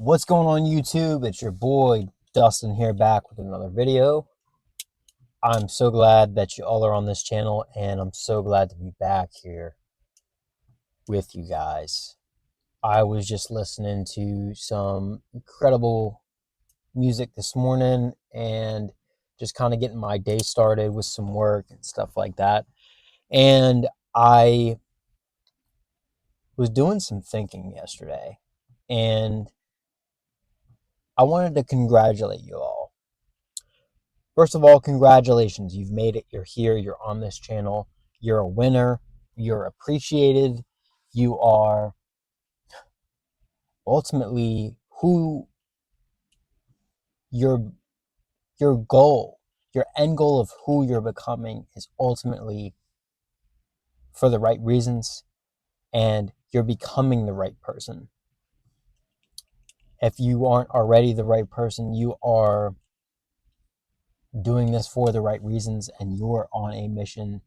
What's going on YouTube? It's your boy Dustin here back with another video. I'm so glad that you all are on this channel and I'm so glad to be back here with you guys. I was just listening to some incredible music this morning and just kind of getting my day started with some work and stuff like that. And I was doing some thinking yesterday and I wanted to congratulate you all. First of all, congratulations. You've made it. You're here. You're on this channel. You're a winner. You're appreciated. You are ultimately who your your goal, your end goal of who you're becoming is ultimately for the right reasons, and you're becoming the right person. If you aren't already the right person, you are doing this for the right reasons and you're on a mission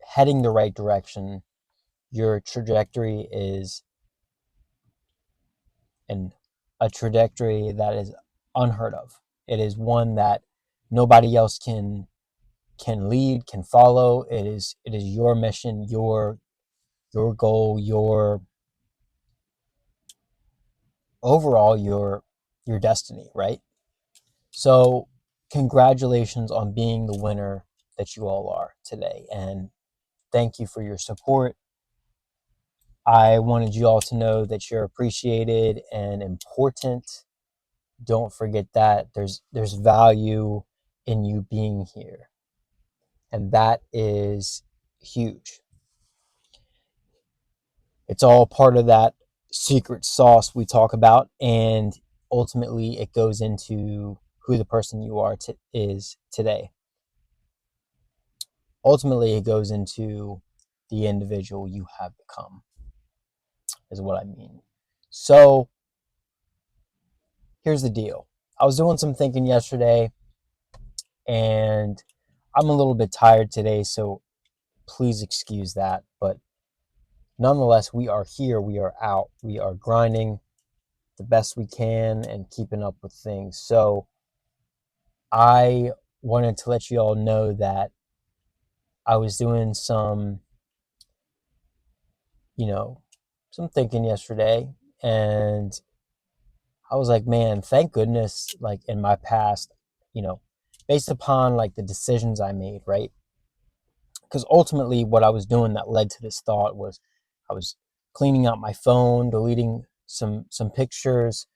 heading the right direction. Your trajectory is and a trajectory that is unheard of. It is one that nobody else can lead, can follow. It is your mission, your goal, your overall your destiny, right? So congratulations on being the winner that you all are today, and thank you for your support. I wanted you all to know that you're appreciated and important. Don't forget that there's value in you being here, and that is huge. It's all part of that secret sauce we talk about, and ultimately it goes into who the person you are is today. Ultimately it goes into the individual you have become, is what I mean. So here's the deal. I was doing some thinking yesterday and I'm a little bit tired today, so please excuse that. But nonetheless, we are here, we are out, we are grinding the best we can and keeping up with things. So I wanted to let you all know that I was doing you know, some thinking yesterday, and I was like, man, thank goodness, like in my past, you know, based upon like the decisions I made, right? Because ultimately what I was doing that led to this thought was I was cleaning out my phone, deleting some pictures.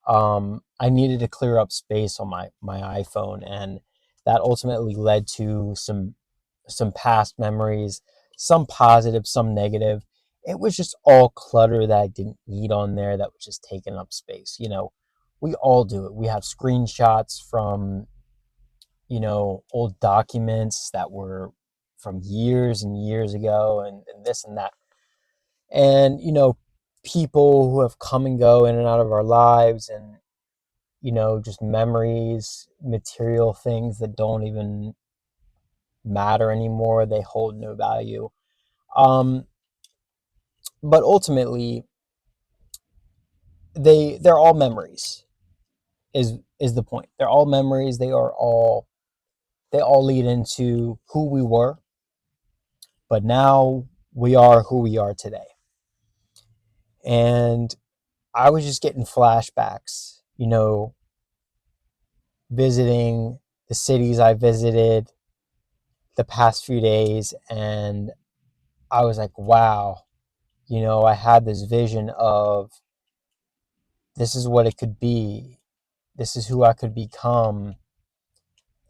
I needed to clear up space on my iPhone, and that ultimately led to some past memories, some positive, some negative. It was just all clutter that I didn't need on there that was just taking up space. We all do it. We have screenshots from old documents that were from years and years ago, and this and that. And people who have come and go in and out of our lives, and just memories, material things that don't even matter anymore. They hold no value. Um, but ultimately, they're all memories. Is the point? They're all memories. They all lead into who we were, but now we are who we are today. And I was just getting flashbacks, visiting the cities I visited the past few days, and I was like, wow, I had this vision of this is what it could be. This is who I could become.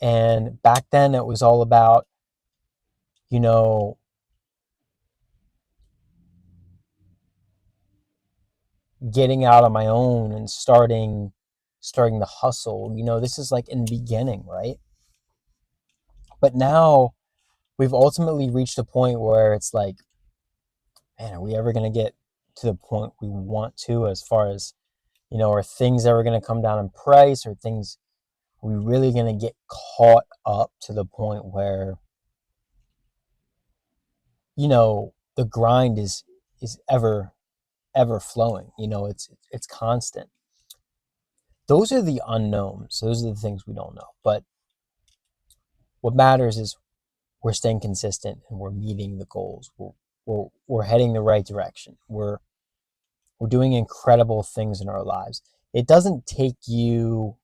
And back then it was all about, you know, getting out on my own and starting the hustle. This is like in the beginning, right? But now we've ultimately reached a point where it's like, man, are we ever going to get to the point we want to, as far as, are things ever going to come down in price? Or things, are we really going to get caught up to the point where, the grind is ever ever flowing. It's constant. Those are the unknowns. Those are the things we don't know. But what matters is we're staying consistent and we're meeting the goals. We're heading the right direction. We're doing incredible things in our lives. It doesn't take you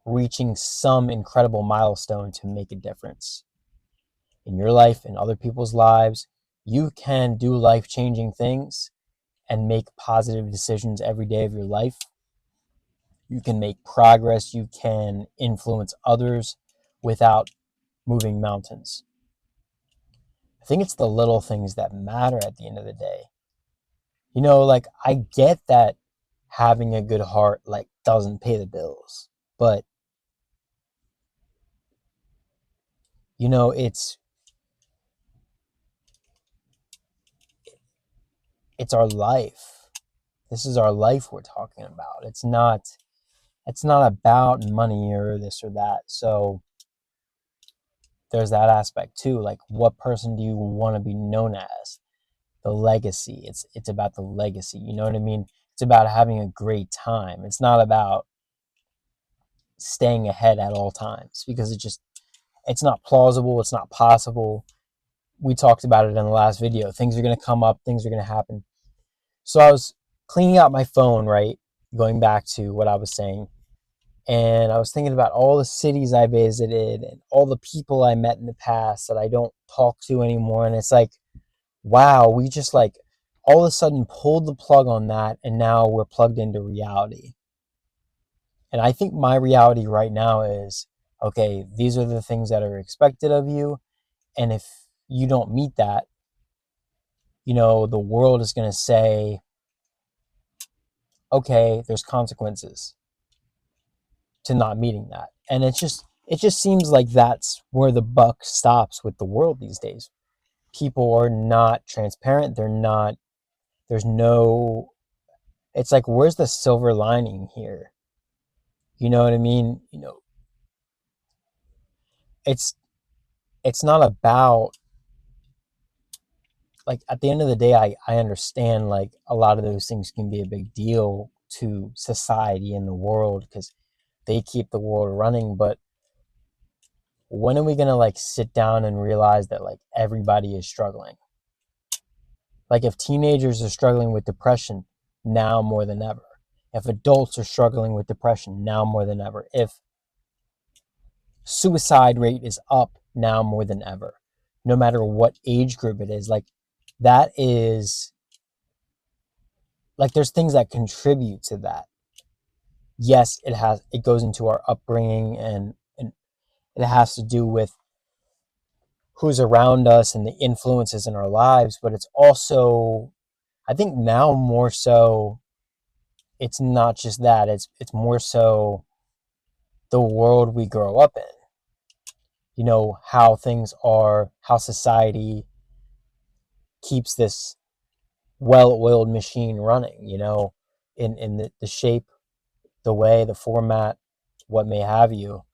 reaching some incredible milestone to make a difference in your life, in other people's lives. You can do life-changing things and make positive decisions every day of your life. You can make progress. You can influence others without moving mountains. I think it's the little things that matter at the end of the day. Like, I get that having a good heart like doesn't pay the bills, but it's our life. This is our life we're talking about. It's not about money or this or that. So there's that aspect too. Like, what person do you want to be known as? The legacy. It's about the legacy. You know what I mean? It's about having a great time. It's not about staying ahead at all times, because it's not plausible. It's not possible. We talked about it in the last video. Things are going to come up. Things are going to happen. So I was cleaning out my phone, right? Going back to what I was saying. And I was thinking about all the cities I visited and all the people I met in the past that I don't talk to anymore. And it's like, wow, we just like all of a sudden pulled the plug on that, and now we're plugged into reality. And I think my reality right now is, okay, these are the things that are expected of you. And if you don't meet that, the world is going to say, okay, there's consequences to not meeting that. And it just seems like that's where the buck stops with the world these days. People are not transparent. There's no, it's like, where's the silver lining here? You know what I mean? It's it's not about, like, at the end of the day, I understand like a lot of those things can be a big deal to society and the world because they keep the world running. But when are we gonna like sit down and realize that like everybody is struggling? Like, if teenagers are struggling with depression now more than ever, if adults are struggling with depression now more than ever, if suicide rate is up now more than ever, no matter what age group it is, like, that is like, there's things that contribute to that. Yes, it goes into our upbringing, and it has to do with who's around us and the influences in our lives, but it's also, I think now more so, it's not just that, it's more so the world we grow up in. How things are, how society keeps this well-oiled machine running, in the shape, the way, the format, what may have you,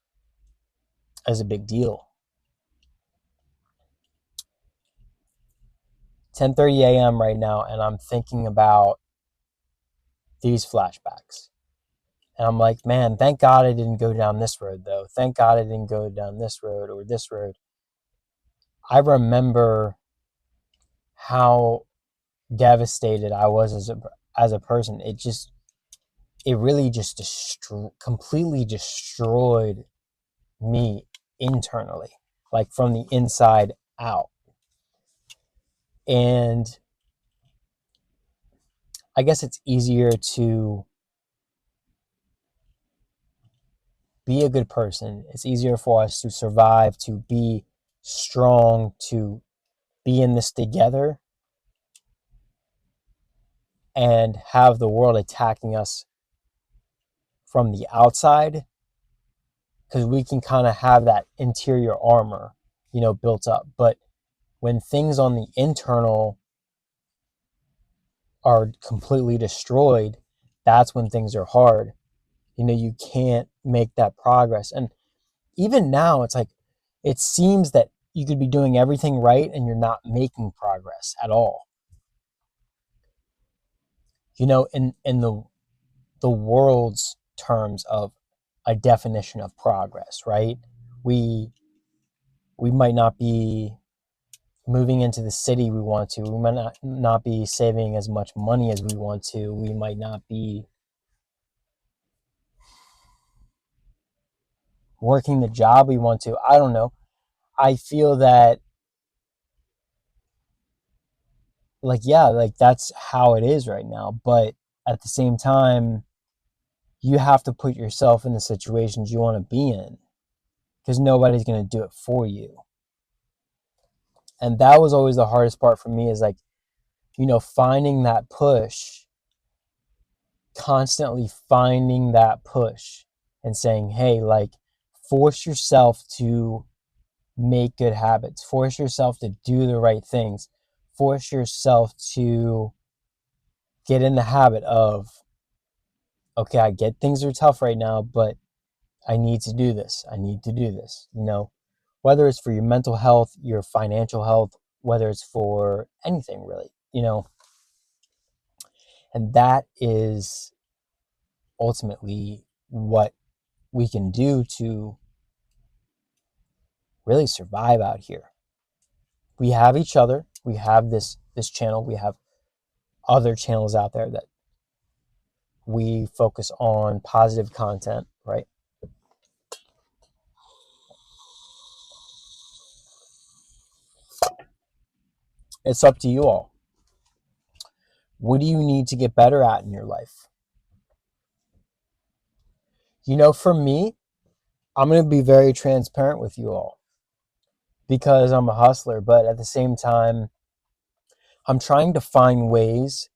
is a big deal. 10:30 a.m. right now, and I'm thinking about these flashbacks. And I'm like, man, thank God I didn't go down this road, though. Thank God I didn't go down this road or this road. I remember how devastated I was as a person. It really just completely destroyed me internally, like from the inside out. And I guess it's easier to be a good person. It's easier for us to survive, to be strong, to be in this together, and have the world attacking us from the outside, because we can kind of have that interior armor, built up. But when things on the internal are completely destroyed, that's when things are hard. You can't make that progress. And even now, it's like, it seems that you could be doing everything right and you're not making progress at all. in the world's terms of a definition of progress, right? We we might not be moving into the city we want to. We might not be saving as much money as we want to. We might not be working the job we want to. I don't know. I feel that, like, yeah, like that's how it is right now. But at the same time, you have to put yourself in the situations you want to be in, because nobody's going to do it for you. And that was always the hardest part for me, is like, finding that push, constantly finding that push and saying, hey, like, force yourself to make good habits, force yourself to do the right things, force yourself to get in the habit of, okay, I get things are tough right now, but I need to do this. I need to do this. Whether it's for your mental health, your financial health, whether it's for anything really, and that is ultimately what we can do to really survive out here. We have each other. We have this channel. We have other channels out there that we focus on positive content, right? It's up to you all. What do you need to get better at in your life? For me, I'm going to be very transparent with you all, because I'm a hustler, but at the same time, I'm trying to find ways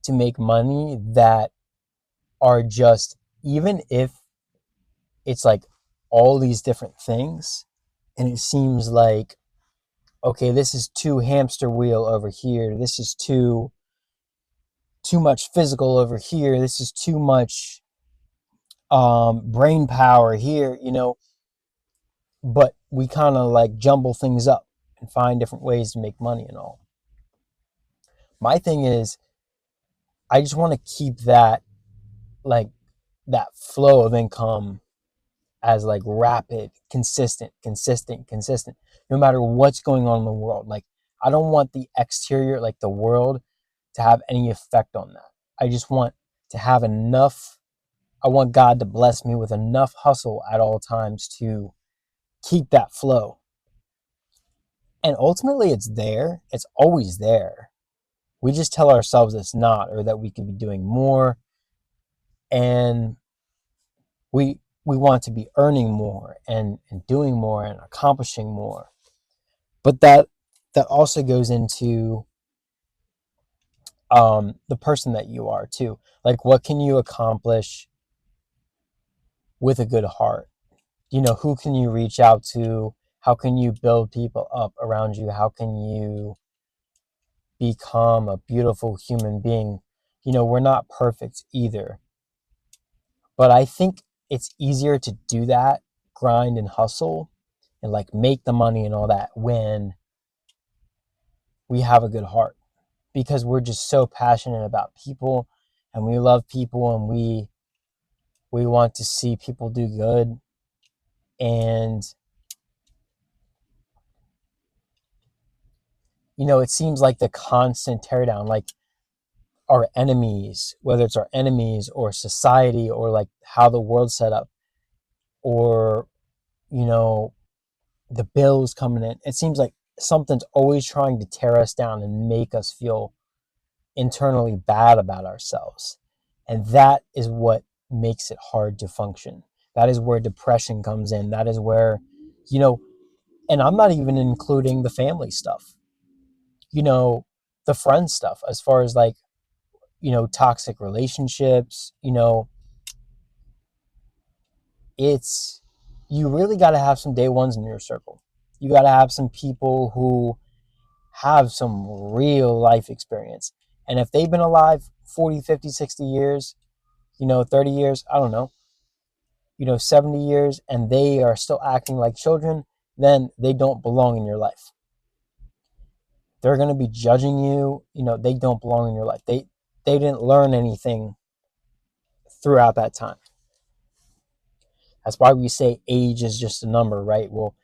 to make money that are just, even if it's like all these different things, and it seems like, okay, this is too hamster wheel over here, this is too much physical over here, this is too much brain power here, but we kind of like jumble things up and find different ways to make money and all. My thing is, I just want to keep that, like, that flow of income as like rapid, consistent, no matter what's going on in the world. Like, I don't want the exterior, like the world, to have any effect on that. I just want to have enough. I want God to bless me with enough hustle at all times to keep that flow. And ultimately, it's there. It's always there. We just tell ourselves it's not, or that we could be doing more. And we want to be earning more and doing more and accomplishing more. But that also goes into the person that you are too. Like, what can you accomplish with a good heart? Who can you reach out to? How can you build people up around you? How can you become a beautiful human being? We're not perfect either, but I think it's easier to do that, grind and hustle and like make the money and all that, when we have a good heart, because we're just so passionate about people, and we love people, and we want to see people do good. And it seems like the constant teardown, like our enemies, whether it's our enemies or society or like how the world's set up, or you know the bills coming in, it seems like something's always trying to tear us down and make us feel internally bad about ourselves. And that is what makes it hard to function. That is where depression comes in. That is where, you know, and I'm not even including the family stuff, you know, the friend stuff, as far as like, toxic relationships, it's, you really got to have some day ones in your circle. You got to have some people who have some real life experience. And if they've been alive 40, 50, 60 years, 30 years, I don't know, 70 years, and they are still acting like children, then they don't belong in your life. They're going to be judging you. They don't belong in your life. they didn't learn anything throughout that time. That's why we say age is just a number, right? Well,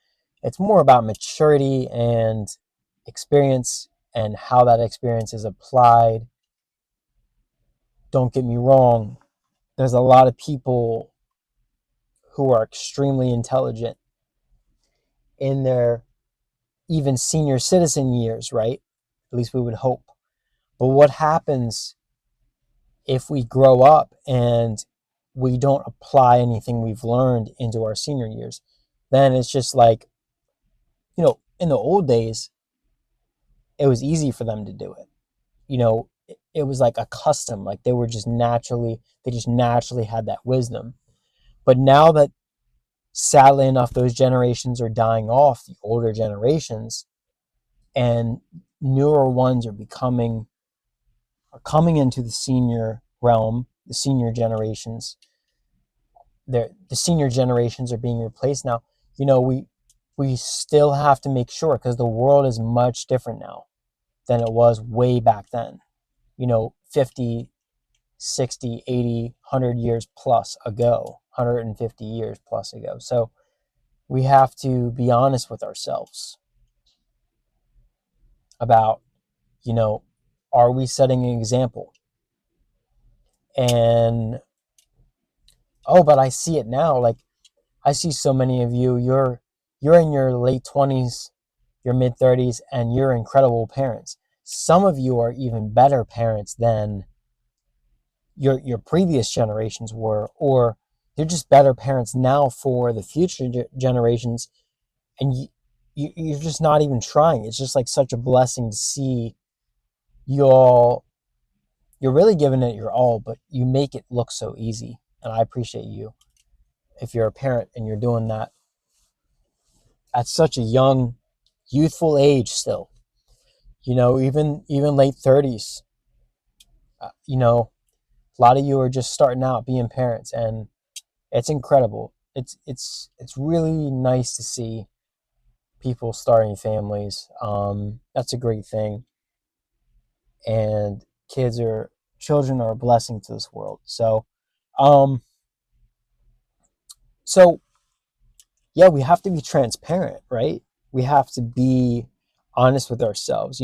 it's more about maturity and experience and how that experience is applied. Don't get me wrong, there's a lot of people who are extremely intelligent in their even senior citizen years, right? At least we would hope. But what happens if we grow up and we don't apply anything we've learned into our senior years? Then it's just like, in the old days, it was easy for them to do it. It was like a custom, like they just naturally had that wisdom. But now that, sadly enough, those generations are dying off, the older generations, and newer ones are coming into the senior realm, the senior generations. The senior generations are being replaced now. We still have to make sure, because the world is much different now than it was way back then. 50, 60, 80, 100 years plus ago, 150 years plus ago. So we have to be honest with ourselves about, are we setting an example? And, oh, but I see it now. Like, I see so many of you, you're in your late 20s, your mid 30s, and you're incredible parents. Some of you are even better parents than your previous generations were, or you're just better parents now for the future generations, and you're just not even trying. It's just like such a blessing to see you all. You're really giving it your all, but you make it look so easy, and I appreciate you if you're a parent and you're doing that at such a young, youthful age still. Even late 30s. A lot of you are just starting out being parents, and it's incredible. It's really nice to see people starting families. That's a great thing, and children are a blessing to this world. Um, so yeah, we have to be transparent, right? We have to be honest with ourselves.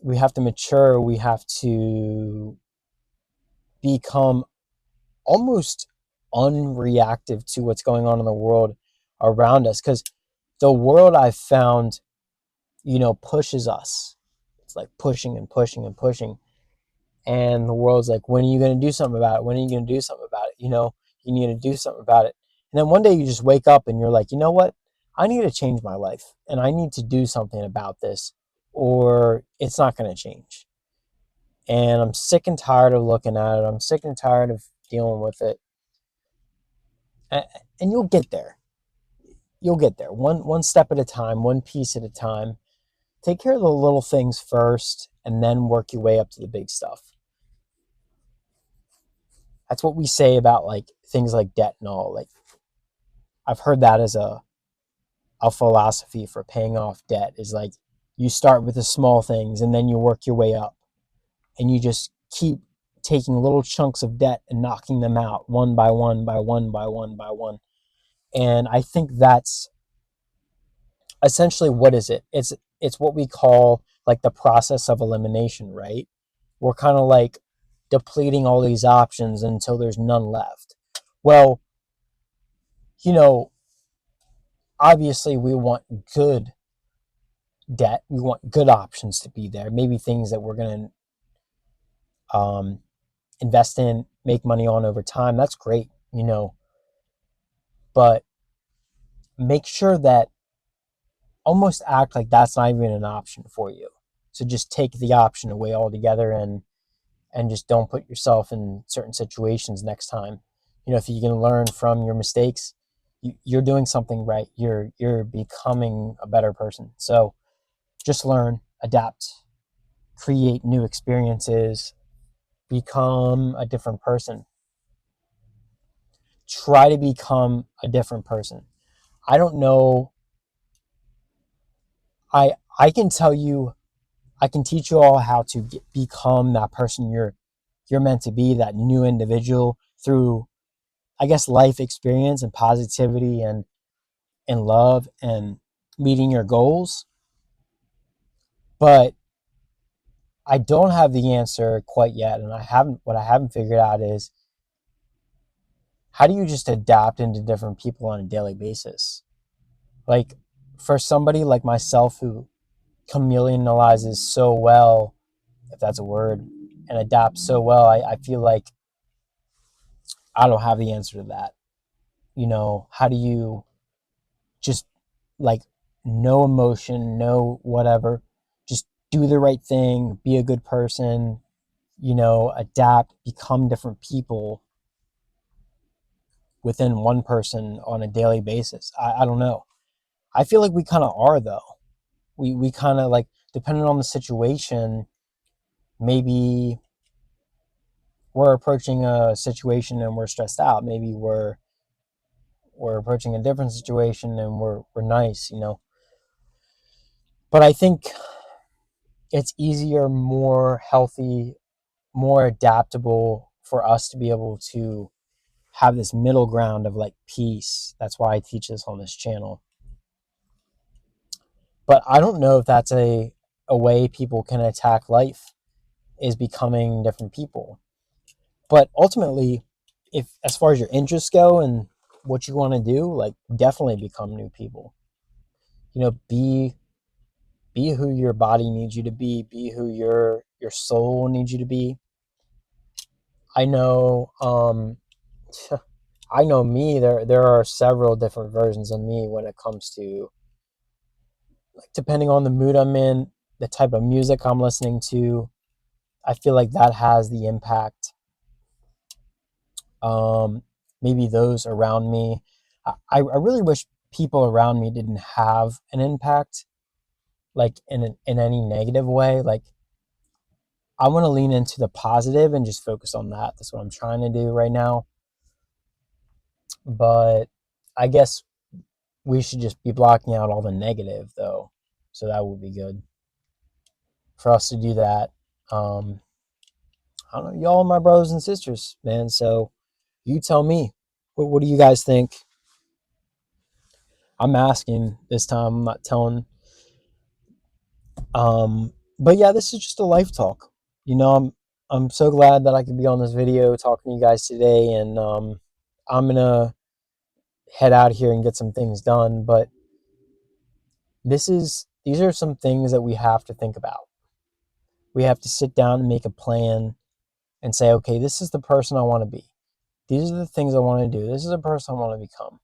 We have to mature. We have to become almost unreactive to what's going on in the world around us, because the world, I've found, pushes us. It's like pushing and pushing and pushing, and the world's like, when are you going to do something about it? When are you going to do something about it? You need to do something about it. And then one day you just wake up and you're like, you know what? I need to change my life, and I need to do something about this, or it's not going to change. And I'm sick and tired of looking at it. I'm sick and tired of dealing with it. And you'll get there. You'll get there, one step at a time, one piece at a time. Take care of the little things first, and then work your way up to the big stuff. That's what we say about like things like debt and all. Like, I've heard that as a philosophy for paying off debt, is like, you start with the small things and then you work your way up, and you just keep taking little chunks of debt and knocking them out one by one by one by one by one. And I think that's essentially, what is it? It's what we call like the process of elimination, right? We're kind of like depleting all these options until there's none left. Well, you know, obviously we want good debt. We want good options to be there. Maybe things that we're going to invest in, make money on over time. That's great, but make sure that, almost act like that's not even an option for you. So just take the option away altogether, and just don't put yourself in certain situations next time. If you can learn from your mistakes, you're doing something right. You're becoming a better person. So just learn, adapt, create new experiences, become a different person. Try to become a different person. I don't know. I can tell you, I can teach you all how to become that person you're meant to be that new individual through, I guess, life experience and positivity and love and meeting your goals. But I don't have the answer quite yet, and what I haven't figured out is, how do you just adapt into different people on a daily basis? Like, for somebody like myself who chameleonizes so well, if that's a word, and adapts so well, I feel like I don't have the answer to that. How do you just, like, no emotion, no whatever, just do the right thing, be a good person, adapt, become different people within one person on a daily basis? I don't know. I feel like we kind of are, though. We kind of, like, depending on the situation, maybe we're approaching a situation and we're stressed out. Maybe we're approaching a different situation and we're nice. But I think it's easier, more healthy, more adaptable for us to be able to have this middle ground of, like, peace. That's why I teach this on this channel. But I don't know if that's a way people can attack life, is becoming different people. But ultimately, if as far as your interests go and what you want to do, like, definitely become new people. Be who your body needs you to be who your soul needs you to be. I know I know me, there are several different versions of me when it comes to, like, depending on the mood I'm in, the type of music I'm listening to. I feel like that has the impact. um Maybe those around me. I really wish people around me didn't have an impact, like, in any negative way. Like, I want to lean into the positive and just focus on that. That's what I'm trying to do right now. But I guess we should just be blocking out all the negative, though. So that would be good for us to do that. Um, I don't know, y'all are my brothers and sisters, man. So you tell me, what do you guys think? I'm asking this time. I'm not telling. But yeah, this is just a life talk. I'm so glad that I could be on this video talking to you guys today, and I'm gonna head out here and get some things done. But these are some things that we have to think about. We have to sit down and make a plan and say, okay, this is the person I want to be. These are the things I want to do. This is the person I want to become.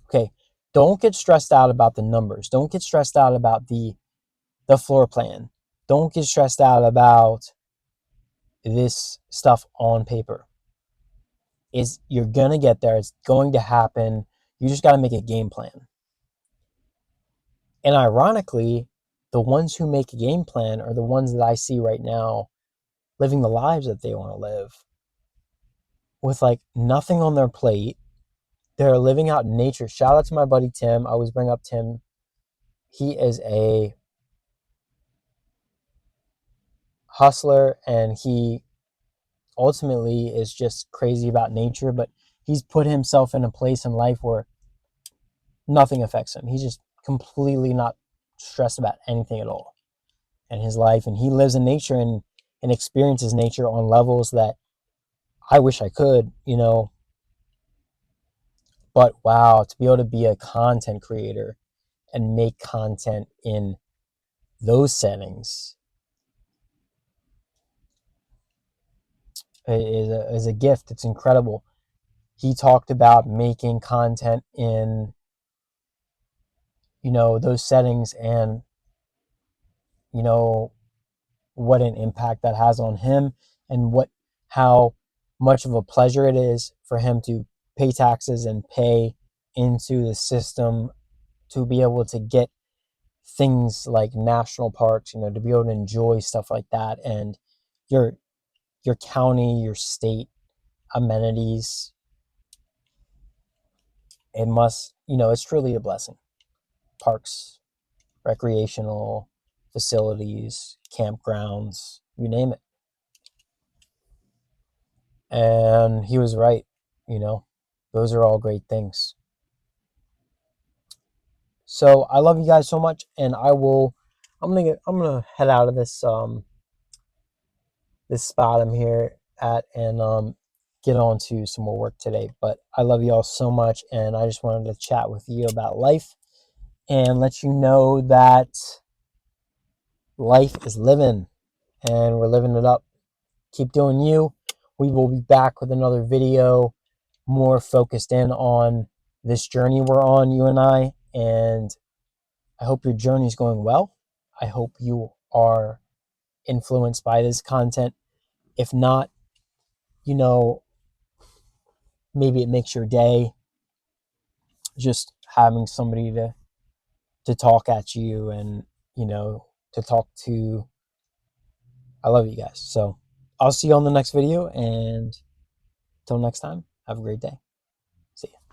Okay, don't get stressed out about the numbers. Don't get stressed out about the floor plan. Don't get stressed out about this stuff on paper. You're gonna get there. It's going to happen. You just got to make a game plan. And ironically, the ones who make a game plan are the ones that I see right now living the lives that they want to live, with, like, nothing on their plate. They're living out in nature. Shout out to my buddy Tim. I always bring up Tim. He is a hustler, and he ultimately is just crazy about nature, but he's put himself in a place in life where nothing affects him. He's just completely not stressed about anything at all in his life, and he lives in nature and experiences nature on levels that I wish I could. But wow, to be able to be a content creator and make content in those settings is a gift. It's incredible. He talked about making content in those settings, and you know what an impact that has on him, and how much of a pleasure it is for him to pay taxes and pay into the system to be able to get things like national parks, to be able to enjoy stuff like that, and your county, your state amenities. It's truly a blessing. Parks, recreational facilities, campgrounds, you name it. And he was right, you know. Those are all great things. So I love you guys so much, and I'm gonna head out of this spot I'm here at, and get on to some more work today. But I love you all so much, and I just wanted to chat with you about life and let you know that life is living, and we're living it up. Keep doing you. We will be back with another video more focused in on this journey we're on, you and I. And I hope your journey is going well. I hope you are influenced by this content. If not, you know, maybe it makes your day just having somebody to talk at you and, you know, to talk to. I love you guys. So I'll see you on the next video, and until next time, have a great day. See ya.